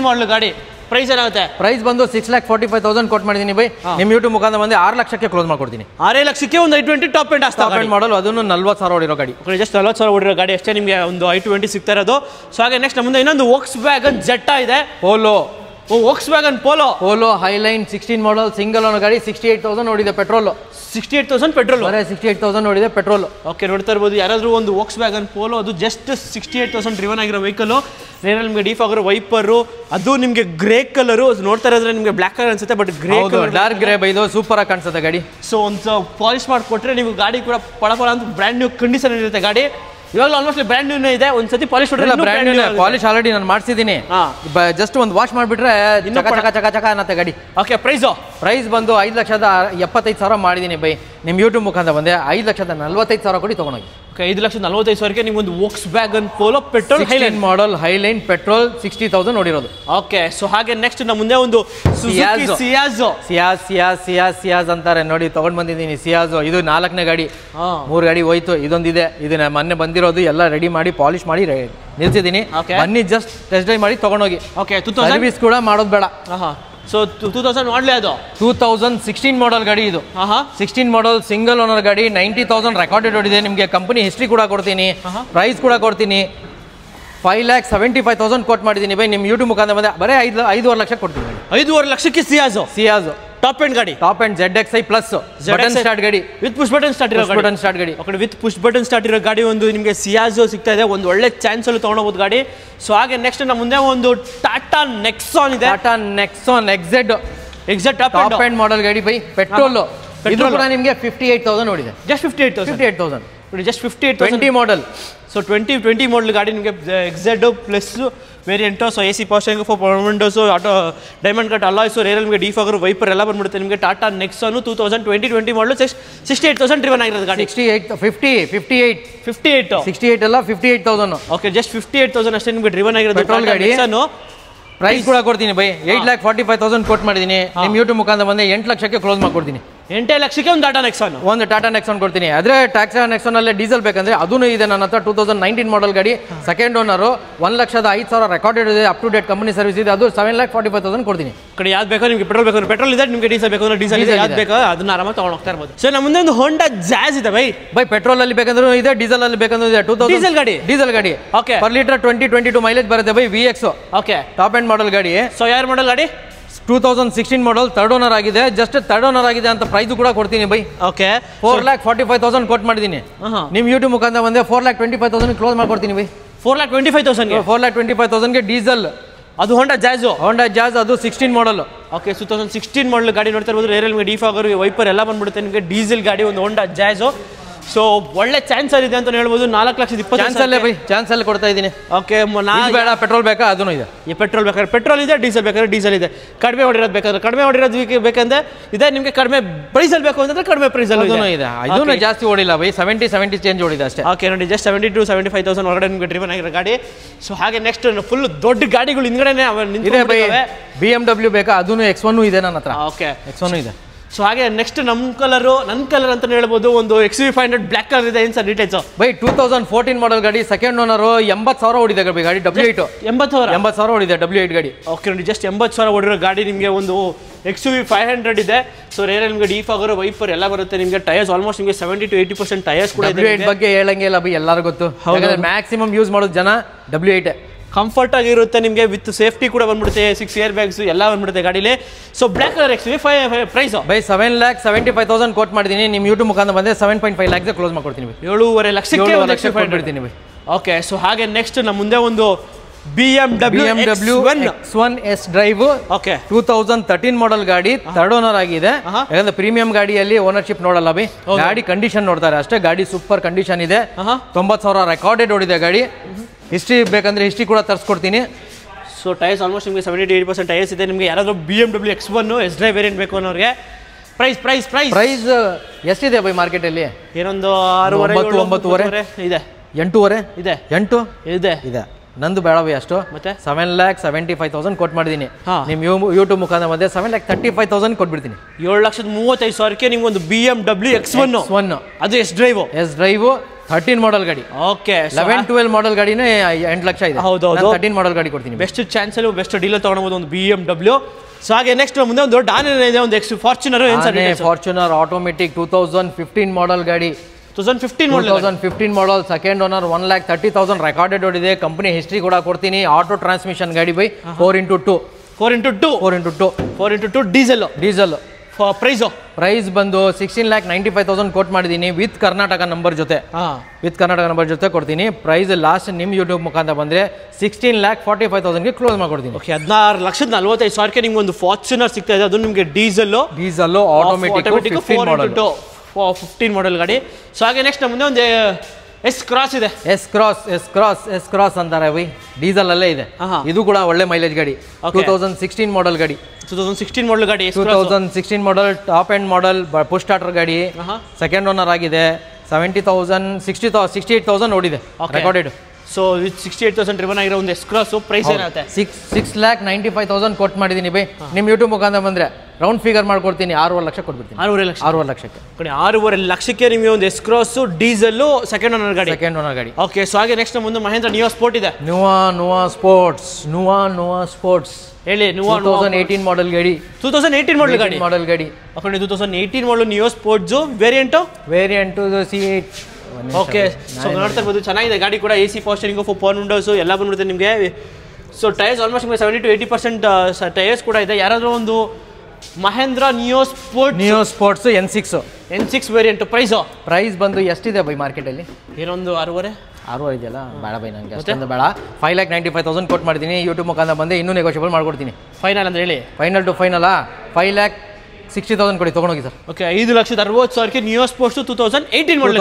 ಮಾಡಲ್ ಗಾಡಿ price ಏನಾಗುತ್ತೆ? Price ಬಂದು 6,45,000 ಕೊಟ್ಟು ಮಾಡಿದ್ದೀನಿ ಬೈ. ನಿಮ್ಮ ಯೂಟ್ಯೂಬ್ ಮುಖಾಂತರ ಬಂದು 6 ಲಕ್ಷಕ್ಕೆ ಕ್ಲೋಸ್ ಮಾಡ್ಕೊಡ್ತೀನಿ. 6 ಲಕ್ಷಕ್ಕೆ ಒಂದು i20 ಟಾಪ್ ಎಂಡ್ ಮಾಡಲ್, ಅದನ್ನು 40,000 ಹೊಡಿರೋ ಗಾಡಿ. ಜಸ್ಟ್ 40,000 ಹೊಡಿರೋ ಗಾಡಿ ಅಷ್ಟೇ ನಿಮಗೆ ಒಂದು i20 ಸಿಗ್ತಾ ಇರೋದು. ಸೊ ಹಾಗೆ ನೆಕ್ಸ್ಟ್ ಮುಂದೆ ಇನ್ನೊಂದು ವೋಕ್ಸ್ ವ್ಯಾಗನ್ ಜೆಟಾ ಇದೆ. ವೋಕ್ಸ್ ವ್ಯಾಗನ್ ಪೋಲೋ ಹೈಲೈನ್ 16 ಮಾಡಲ್ ಸಿಂಗಲ್ ಓನರ್ ಗಾಡಿ 68,000 ನೋಡಿದೆ. ಪೆಟ್ರೋಲ್ 68,000 ಪೆಟ್ರೋಲ್ 68,000 ನೋಡಿದೆ ಪೆಟ್ರೋಲ್. ಓಕೆ ನೋಡ್ತಾ ಇರ್ಬೋದು, ಯಾರಾದರೂ ಒಂದು ವೋಕ್ಸ್ ವ್ಯಾಗನ್ ಪೋಲೋ, ಅದು ಜಸ್ಟ್ 68,000 ಡ್ರಿವನ್ ಆಗಿರೋ ವೆಹಿಕಲ್. ನೇರಲ್ಲಿ ನಿಮಗೆ ಡಿಫಾಗರ್ ವೈಪರು, ಅದು ನಿಮಗೆ ಗ್ರೇ ಕಲರು. ನೋಡ್ತಾ ಇರೋದ್ರೆ ನಿಮಗೆ ಬ್ಲ್ಯಾಕ್ ಕಲರ್ ಅನ್ಸುತ್ತೆ, but grey colour, dark grey ಬೈದು ಸೂಪರ್ ಆಗಿ ಕಾಣಿಸುತ್ತೆ ಗಾಡಿ. ಸೊ ಒಂದು ಪಾಲಿಶ್ ಮಾಡಿಕೊಟ್ರೆ ನೀವು ಗಾಡಿ ಕೂಡ ಪಳ ಅಂತ ಬ್ರ್ಯಾಂಡ್ ನ್ಯೂ ಕಂಡೀಷನ್ ಇರುತ್ತೆ ಗಾಡಿ. ಇವಾಗ ಆಲ್ಮೋಸ್ಟ್ ಬ್ರ್ಯಾಂಡ್ ನ್ಯೂ ಇದೆ, ಒಂದ್ಸತಿ polish brand new polish already ನಾನು ಮಾಡಿಸಿದ್ದೀನಿ, ಜಸ್ಟ್ ಒಂದು ವಾಶ್ ಮಾಡಿಬಿಟ್ರೆ ಚಕ ಅನ್ನತ್ತೆ ಗಾಡಿ. ಓಕೆ, ಪ್ರೈಸ್ ಬಂದು 5,75,000 ಮಾಡಿದ್ದೀನಿ ಬೈ. ನಿಮ್ಮ ಯೂಟ್ಯೂಬ್ ಮುಖಾಂತರ ಬಂದೆ 5,45,000 ಕೊಡಿ ತೊಗೊಂಡೋಗಿ. ಓಕೆ, 5,45,000 ನಿಮ್ಗೊಂದು Volkswagen Polo petrol highline model, highline petrol 60,000 ನೋಡಿರೋದು. ಓಕೆ, ಸೊ ಹಾಗೆ ನೆಕ್ಸ್ಟ್ ನಮ್ಮ ಮುಂದೆ ಒಂದು ಸಿಯಾಜ್ ಅಂತಾರೆ ನೋಡಿ, ತಗೊಂಡ್ ಬಂದಿದ್ದೀನಿ ಸಿಯಾಜೋ. ಇದು 4ನೇ ಗಾಡಿ, 3 ಗಾಡಿ ಹೋಯ್ತು, ಇದೊಂದಿದೆ. ಇದನ್ನ ಮೊನ್ನೆ ಬಂದಿರೋದು, ಎಲ್ಲ ರೆಡಿ ಮಾಡಿ ಪಾಲಿಶ್ ಮಾಡಿ ನಿಲ್ಸಿದ್ದೀನಿ. ಬನ್ನಿ ಜಸ್ಟ್ ಟೆಸ್ಟ್ ಡ್ರೈವ್ ಮಾಡಿ ತಗೊಂಡೋಗಿ. ಓಕೆ, ಸರ್ವಿಸ್ ಕೂಡ ಮಾಡೋದು ಬೇಡ. ಸೊ 2000 ಮಾಡಲೇ ಅದು 2016 ಮಾಡಲ್ ಗಾಡಿ ಇದು. 16 ಮಾಡಲ್ ಸಿಂಗಲ್ ಓನರ್ ಗಾಡಿ, 90,000 ರೆಕಾರ್ಡೆಡ್ ಓಡಿದೆ. ನಿಮಗೆ ಕಂಪನಿ ಹಿಸ್ಟ್ರಿ ಕೂಡ ಕೊಡ್ತೀನಿ, ಪ್ರೈಸ್ ಕೂಡ ಕೊಡ್ತೀನಿ. 5,75,000 ಕೋಟ್ ಮಾಡಿದ್ದೀನಿ ಬೈ. ನಿಮ್ಮ ಯೂಟ್ಯೂಬ್ ಮುಖಾಂತರ ಬಂದೆ ಬರೀ 5.5 ಲಕ್ಷ ಕೊಡ್ತೀನಿ. 5.5 ಲಕ್ಷಕ್ಕೆ ಸಿಯಾಜೋ ಟಾಪ್ ಎಂಡ್ ಗಾಡಿ, top end ZXi plus button start ಗಾಡಿ, ವಿತ್ ಪುಷ್ ಬಟನ್ ಸ್ಟಾರ್ಟ್ ಇರೋ ಗಾಡಿ. ವಿತ್ ಪುಷ್ ಬಟನ್ ಸ್ಟಾರ್ಟ್ ಇರೋ ಗಾಡಿ ಒಂದು ನಿಮಗೆ ಸಿಯಾಜೋ ಸಿಗ್ತಾ ಇದೆ. ಒಂದು ಒಳ್ಳೆ ಚಾನ್ಸ್ ಅಲ್ಲಿ ತಗೊಂಡೋಗ್ಬೋದು ಗಾಡಿ. ಸೊ ಹಾಗೆ ನೆಕ್ಸ್ಟ್ ನಮ್ಮ ಮುಂದೆ ಒಂದು ಟಾಟಾ ನೆಕ್ಸಾನ್ ಇದೆ. Tata Nexon XZ top end model ಗಾಡಿ ಬೈ. ಪೆಟ್ರೋಲ್ ಇದು ಕೂಡ ನಿಮಗೆ 58,000 ನೋಡಿದೆ. Just 58,000 just 58,000 model. So 2020 model ಗಾಡಿ ನಿಮಗೆ XZ plus variant. So AC power steering, 4 power windows, auto diamond cut alloys, ರೇರಲ್ಲಿ ನಿಮಗೆ ಡಿಫಾಗರ್, ವೈಪರ್ ಎಲ್ಲ ಬಂದ್ಬಿಡುತ್ತೆ. ನಿಮಗೆ ಟಾಟಾ ನೆಕ್ಸಾನು 2020 ಮಾಡಲು 68,000 ಡ್ರಿವನ್ ಆಗಿರೋದು ಗಾಡಿ. 68 ಅಲ್ಲ 58,000. ಓಕೆ, ಜಸ್ಟ್ 58,000 ಅಷ್ಟೇ ನಿಮಗೆ ಡ್ರಿವನ್ ಆಗಿರೋದು ಪೆಟ್ರೋಲ್ ಗಾಡಿ. ಪ್ರೈಸ್ ಕೂಡ ಕೊಡ್ತೀನಿ ಬೈ. 8,45,000 ಕೋಟ್ ಮಾಡಿದ್ದೀನಿ. ನಿಮ್ಮ ಯೂಟ್ಯೂಬ್ ಮುಖಾಂತರ ಬಂದೆ 8 ಲಕ್ಷಕ್ಕೆ ಕ್ಲೋಸ್ ಮಾಡ್ಕೊಡ್ತೀನಿ. 8 ಲಕ್ಷಕ್ಕೆ ಒಂದು ಟಾಟಾ ನೆಕ್ಸಾನ್ ಕೊಡ್ತೀನಿ. ಆದರೆ ಟಾಟಾ ನೆಕ್ಸಾನ್ ಅಲ್ಲೇ ಡೀಸೆಲ್ ಬೇಕಂದ್ರೆ ಅದೂ ಇದೆ ನನ್ನ ಹತ್ರ. 2019 ಮಾಡಲ್ ಗಾಡಿ, ಸೆಕೆಂಡ್ ಓನರು, 1,05,000 ರೆಕಾರ್ಡೆಡ್ ಇದೆ, up to date company service ಇದೆ. ಅದು 7,45,000 ಕೊಡ್ತೀನಿ. ಕಡೆ ಯಾವ್ದು ಬೇಕು ನಿಮಗೆ ಪೆಟ್ರೋಲ್ ಬೇಕು ಪೆಟ್ರೋಲ್ ಇದೆ, ನಿಮಗೆ ಡೀಸೆಲ್ ಬೇಕು ಅಂದ್ರೆ ಡೀಸೆಲ್ ಇದೆ, ಯಾವ್ದು ಬೇಕು ಅದನ್ನ ಆರಾಮಾಗಿ ತಗೊಂಡು ಹೋಗ್ತಾ ಇರ್ಬೋದು. ಸೊ ನಮ್ಮ ಮುಂದೆ ಒಂದು ಹೋಂಡಾ ಜಾಜ್ ಇದೆ ಬೈ. ಪೆಟ್ರೋಲ್ ಅಲ್ಲಿ ಬೇಕಂದ್ರೂ ಇದೆ, ಡೀಸೆಲ್ ಅಲ್ಲಿ ಬೇಕಂದ್ರೂ ಇದೆ. 2000 ಡೀಸೆಲ್ ಗಾಡಿ. ಓಕೆ, ಪರ್ ಲೀಟರ್ 20-22 ಮೈಲೇಜ್ ಬರುತ್ತೆ by. VX. Okay, top end model ಗಾಡಿ. ಸೊ ಯಾರು ಮಾಡಲ್ ಗಾಡಿ? 2016 ಮಾಡಲ್, ಥರ್ಡ್ ಓನರ್ ಆಗಿದೆ. ಜಸ್ಟ್ ಥರ್ಡ್ ಓನರ್ ಆಗಿದೆ ಅಂತ ಪ್ರೈಸ್ ಕೂಡ ಕೊಡ್ತೀನಿ ಬೈ. ಓಕೆ, 4,45,000 ಕೋಟ್ ಮಾಡಿದ್ದೀನಿ. ನಿಮ್ಮ ಯೂಟ್ಯೂಬ್ ಮುಖಾಂತರ ಬಂದೆ 4,25,000 ಕ್ಲೋಸ್ ಮಾಡ್ಕೊಡ್ತೀನಿ ಬೈ. 4,25,000 ಡೀಸೆಲ್. ಅದು ಹೋಂಡಾ ಜಾಜ್, ಅದು 16 ಮಾಡಲ್. ಓಕೆ, 2016 ಮಾಡಲ್ ಗಾಡಿ ನೋಡ್ತಾ ಇರ್ಬೋದು. ರೇರಲ್ಲಿ ನಿಮಗೆ ಡಿಫಾಗರ್, ವೈಪರ್ ಎಲ್ಲ ಬಂದ್ಬಿಡುತ್ತೆ. ನಿಮಗೆ ಡೀಸೆಲ್ ಗಾಡಿ, ಒಂದು ಹೋಂಡಾ ಜಾಜ್. ಸೊ ಒಳ್ಳೆ ಚಾನ್ಸರ್ ಇದೆ ಅಂತ ಹೇಳ್ಬೋದು. 4,20,000 ಚಾನ್ಸ್ ಅಲ್ಲಿ ಕೊಡ್ತಾ ಇದ್ದೀನಿ. ಓಕೆ, ಬೇಡ ಪೆಟ್ರೋಲ್ ಬೇಕಾ? ಅದೂ ಇದೆ. ಈ ಪೆಟ್ರೋಲ್ ಬೇಕಾದ್ರೆ ಪೆಟ್ರೋಲ್ ಇದೆ, ಡೀಸೆಲ್ ಬೇಕಾದ್ರೆ ಡೀಸೆಲ್ ಇದೆ. ಕಡಿಮೆ ಹೊಡಿರೋದು ಬೇಕಾದ್ರೆ ಕಡಿಮೆ ಹೊಡಿರೋದು ಬೇಕಂದ್ರೆ ಇದೆ. ನಿಮಗೆ ಕಡಿಮೆ ಪ್ರೈಸಲ್ಲಿ ಬೇಕು ಅಂತಂದ್ರೆ ಕಡಿಮೆ ಪ್ರೈಸಲ್ಲಿ ಇದೆ. ಇದೂ ಜಾಸ್ತಿ ಓಡಿಲ್ಲ ಬೈ. 70 ಚೇಂಜ್ ಓಡಿದೆ ಅಷ್ಟೇ. ಓಕೆ ನೋಡಿ, ಜಸ್ಟ್ 70,000-75,000 ಹೊರಗಡೆ ನಿಮಗೆ ಡ್ರಿವನ್ ಆಗಿರೋ ಗಾಡಿ. ಸೊ ಹಾಗೆ ನೆಕ್ಸ್ಟ್ ಫುಲ್ ದೊಡ್ಡ ಗಾಡಿಗಳು ಹಿಂದ್ಗಡೆನೆ ಇದೆ ಬೈ. BMW ಬೇಕಾ? ಅದೂ X1 ಇದೆ ನನ್ನ ಹತ್ರ. ಓಕೆ, X1 ಇದೆ. ಸೊ ಹಾಗೆ ನೆಕ್ಸ್ಟ್ ನನ್ನ ಕಲರ್ ಅಂತ ಹೇಳ್ಬೋದು. ಒಂದು XUV500 ಬ್ಲ್ಯಾಕ್ ಕಲರ್ ಇದೆ. ಏನು ಸರ್ ಡೀಟೇಲ್ಸ್ ಬೈ? 2014 ಮಾಡಲ್ ಗಾಡಿ, ಸೆಕೆಂಡ್ ಓನರು, 80,000 ಓಡಿದೆ ಗಾಡಿ. W8 80,000 ಓಡಿದೆ W8 ಗಾಡಿ. ಓಕೆ ನೋಡಿ, ಜಸ್ಟ್ 80,000 ಓಡಿರೋ ಗಾಡಿ. ನಿಮಗೆ ಒಂದು XUV500 ಇದೆ. ಸೊ ರೇರಲ್ಲಿ ನಿಮಗೆ ಡಿಫಾಗರ್, ವೈಪರ್ ಎಲ್ಲ ಬರುತ್ತೆ. ನಿಮಗೆ ಟೈರ್ಸ್ ಆಲ್ಮೋಸ್ಟ್ ನಿಮಗೆ 70-80% ಟೈರ್ಸ್ ಕೂಡ ಇದೆ. W8 ಬಗ್ಗೆ ಹೇಳಂಗೆ ಇಲ್ಲ ಬೈ, ಎಲ್ಲರೂ ಗೊತ್ತು. ಮ್ಯಾಕ್ಸಿಮಮ್ ಯೂಸ್ ಮಾಡೋದು ಜನ W8. ಕಂಫರ್ಟ್ ಆಗಿರುತ್ತೆ ನಿಮಗೆ, ವಿತ್ ಸೇಫ್ಟಿ ಕೂಡ ಬಂದ್ಬಿಡುತ್ತೆ. 6 ಏರ್ ಬ್ಯಾಗ್ಸ್ ಎಲ್ಲ ಬಂದ್ಬಿಡುತ್ತೆ ಗಾಡಿಲಿ. So black colour XUV price ಬೈ 7,75,000 ಕೋಟ್ ಮಾಡಿದ್ದೀನಿ. ನಿಮ್ಮ ಯೂಟ್ಯೂಬ್ ಮುಖಾಂತರ ಬಂದೆ 7.5 lakhs ಕ್ಲೋಸ್ ಮಾಡ್ಕೊಡ್ತೀನಿ. 7.5 ಲಕ್ಷಕ್ಕೆ ಕೊಟ್ಬಿಡ್ತೀನಿ ಬೈ. ಓಕೆ, ಸೊ ಹಾಗೆ ನೆಕ್ಸ್ಟ್ ನಮ್ಮ ಮುಂದೆ ಒಂದು BMW X1 S drive. Okay, 2013 ಮಾಡಲ್ ಗಾಡಿ, ಥರ್ಡ್ ಓನರ್ ಆಗಿದೆ. ಯಾಕಂದ್ರೆ ಪ್ರೀಮಿಯಂ ಗಾಡಿಯಲ್ಲಿ ಓನರ್ಶಿಪ್ ನೋಡಲ್ಲ ಬೈ, ಗಾಡಿ ಕಂಡೀಷನ್ ನೋಡ್ತಾರೆ ಅಷ್ಟೇ. ಗಾಡಿ ಸೂಪರ್ ಕಂಡೀಷನ್ ಇದೆ. 90,000 ರೆಕಾರ್ಡೆಡ್ ಓಡಿದೆ ಗಾಡಿ. ಹಿಸ್ಟ್ರಿ ಬೇಕಂದ್ರೆ ಹಿಸ್ಟ್ರಿ ಕೂಡ ತರಿಸ್ಕೊಡ್ತೀನಿ. ಸೊ ಟೈರ್ಸ್ ಆಲ್ಮೋಸ್ಟ್ ನಿಮಗೆ 70-80% ಟೈರ್ಸ್ ಇದೆ. ನಿಮಗೆ ಯಾರಾದರೂ BMW X1 S drive variant ಬೇಕು ಅನ್ನೋರಿಗೆ ಪ್ರೈಸ್ ಎಷ್ಟಿದೆ ಬೈ ಮಾರ್ಕೆಟಲ್ಲಿ? ಏನೊಂದು 6.5-9 ಇದೆ. 8.5 ಇದೆ. 8 ಇದೆ. ನಂದು ಬೇಡ ಬೈ ಅಷ್ಟು. ಮತ್ತೆ 7,75,000 ಕೋಟ್ ಮಾಡಿದ್ದೀನಿ. ನಿಮ್ಮ ಯೂಟ್ಯೂಬ್ ಮುಖಾಂತರ ಬಂದೆ 7,35,000 ಕೊಟ್ಬಿಡ್ತೀನಿ. 7,35,000 ನಿಮ್ಗೆ ಒಂದು BMW X1 ಅದು ಎಸ್ ಡ್ರೈವ್ 13 ಮಾಡಲ್ ಗಾಡಿ. ಓಕೆ, 11-12 ಮಾಡಲ್ ಗಾಡಿನೇ 8 ಲಕ್ಷ ಇದೆ. ಹೌದು, 13 ಮಾಡಲ್ ಗಾಡಿ ಕೊಡ್ತೀನಿ. ಬೆಸ್ಟ್ ಚಾನ್ಸ್ ಅಲ್ಲಿ ಬೆಸ್ಟ್ ಡೀಲರ್ ತಗೊಳ್ಬಹುದು ಒಂದು BMW. ಸೊ ಹಾಗೆ ನೆಕ್ಸ್ಟ್ ಮುಂದೆ ಒಂದು ದೊಡ್ಡ ಆನೆ ಇದೆ, ಒಂದು ಫಾರ್ಚುನರ್ ಆಟೋಮೆಟಿಕ್ 2015 ಮಾಡಲ್ ಗಾಡಿ. 2015 ಮಾಡಲ್, ಸೆಕೆಂಡ್ ಓನರ್, 1,30,000 ರೆಕಾರ್ಡೆಡ್ ಓಡಿದೆ. ಕಂಪನಿ ಹಿಸ್ಟ್ರಿ ಕೂಡ ಕೊಡ್ತೀನಿ. ಆಟೋ ಟ್ರಾನ್ಸ್ಮಿಷನ್ ಗಾಡಿ ಬೈ. 4x2 diesel. ಪ್ರೈಸ್ ಬಂದು 16,95,000 ಕೋಟ್ ಮಾಡಿದ್ದೀನಿ. ವಿತ್ ಕರ್ನಾಟಕ ನಂಬರ್ ಜೊತೆ ಕೊಡ್ತೀನಿ. ಪ್ರೈಸ್ ಲಾಸ್ಟ್ ನಿಮ್ಮ ಯೂಟ್ಯೂಬ್ ಮುಖಾಂತರ ಬಂದ್ರೆ 16,45,000 ಕ್ಲೋಸ್ ಮಾಡ್ಕೊಡ್ತೀನಿ. 16,45,000 ನಿಮ್ಗೆ ಒಂದು ಫಾರ್ಚುನರ್ ಸಿಗ್ತಾ ಇದೆ. ಅದು ನಿಮಗೆ ಡೀಸೆಲ್ ಆಟೋಮೆಟಿಕ್ 15 ಮಾಡಲ್ ಗಾಡಿ. ಸೊ ಹಾಗೆ ನೆಕ್ಸ್ಟ್ ಮುಂದೆ ಒಂದು ಎಸ್ ಕ್ರಾಸ್ ಇದೆ. ಎಸ್ ಕ್ರಾಸ್ ಅಂತಾರೆ ಬೈ, ಡೀಸೆಲ್ ಅಲ್ಲೇ ಇದೆ. ಇದು ಕೂಡ ಒಳ್ಳೆ ಮೈಲೇಜ್ ಗಾಡಿ. 2016 ಮಾಡೆಲ್ ಗಾಡಿ. 2016 ಮಾಡಲ್ ಗಾಡಿ. 2016 model, top end model, push starter ಗಾಡಿ. ಸೆಕೆಂಡ್ ಓನರ್ ಆಗಿದೆ. 68,000 ಓಡಿದೆ ರೆಕಾರ್ಡೆಡ್. ಸೊ 68,000 ಡ್ರಿವನ್ ಆಗಿರೋ ಒಂದು ಎಸ್ ಕ್ರಾಸ್ ಪ್ರೈಸ್ ಏನಾಗುತ್ತೆ? 6,95,000 ಕೊಟ್ಟು ಮಾಡಿದ್ದೀನಿ ಬೈ. ನಿಮ್ಮ ಯೂಟ್ಯೂಬ್ ಮುಖಾಂತರ ಬಂದರೆ ರೌಂಡ್ ಫಿಗರ್ ಮಾಡ್ಕೊಡ್ತೀನಿ, 6.5 ಲಕ್ಷ ಕೊಟ್ಬಿಡ್ತೀನಿ. 6.5 ಲಕ್ಷಕ್ಕೆ 6.5 ಲಕ್ಷಕ್ಕೆ ನಿಮಗೆ ಒಂದು S cross diesel second owner ಗಾಡಿ. ಓಕೆ, ಸೊ ಹಾಗೆ ನೆಕ್ಸ್ಟ್ ಮುಂದೆ ಮಹೇಂದ್ರ ನಿಯೋ ಸ್ಪೋರ್ಟ್ ಇದೆ. ನುವಾ ಸ್ಪೋರ್ಟ್ಸ್ ಹೇಳಿ. 2018 ಮಾಡೆಲ್ ಗಾಡಿ. 2018 ಮಾಡೆಲ್ ಗಾಡಿ. 2018 model neo sports variant C8. Okay, so ನೋಡ್ತಾ ಇರ್ಬೋದು, ಚೆನ್ನಾಗಿದೆ ಗಾಡಿ ಕೂಡ. AC power steering, power windows ಎಲ್ಲ ಬಂದ್ಬಿಡುತ್ತೆ ನಿಮಗೆ. ಸೊ ಟೈರ್ಸ್ ಆಲ್ಮೋಸ್ಟ್ ನಿಮಗೆ 70 to 80% ಟೈರ್ಸ್ ಕೂಡ ಇದೆ. ಯಾರಾದರೂ ಒಂದು Mahindra Neo sports N6 variant price ಬಂದು ಎಷ್ಟಿದೆ ಬೈ ಮಾರ್ಕೆಟಲ್ಲಿ? ಏನೊಂದು 6.5 ಇದೆಯಲ್ಲ, ಬೇಡ ಬೈ, ನನಗೆ ಅಷ್ಟೊಂದು ಬೇಡ. 5,95,000 ಕೊಟ್ಟು ಮಾಡಿದ್ದೀನಿ. ಯೂಟ್ಯೂಬ್ ಮುಖಾಂತರ ಬಂದೆ, ಇನ್ನೂ ನೆಗೋಷಿಯಬಲ್ ಮಾಡ್ಕೊಡ್ತೀನಿ. ಫೈನಲ್ ಅಂದ್ರೆ ಹೇಳಿ. ಫೈನಲ್ 5,60,000 ಕೊಡಿ, ತೊಗೊಂಡೋಗಿ ಸರ್. ಓಕೆ, 5,60,000 ನಿಯೋ ಸ್ಪೋರ್ಟ್ಸ್ 2018 ಮಾಡಲ್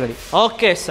ಗಾಡಿ. Okay sir.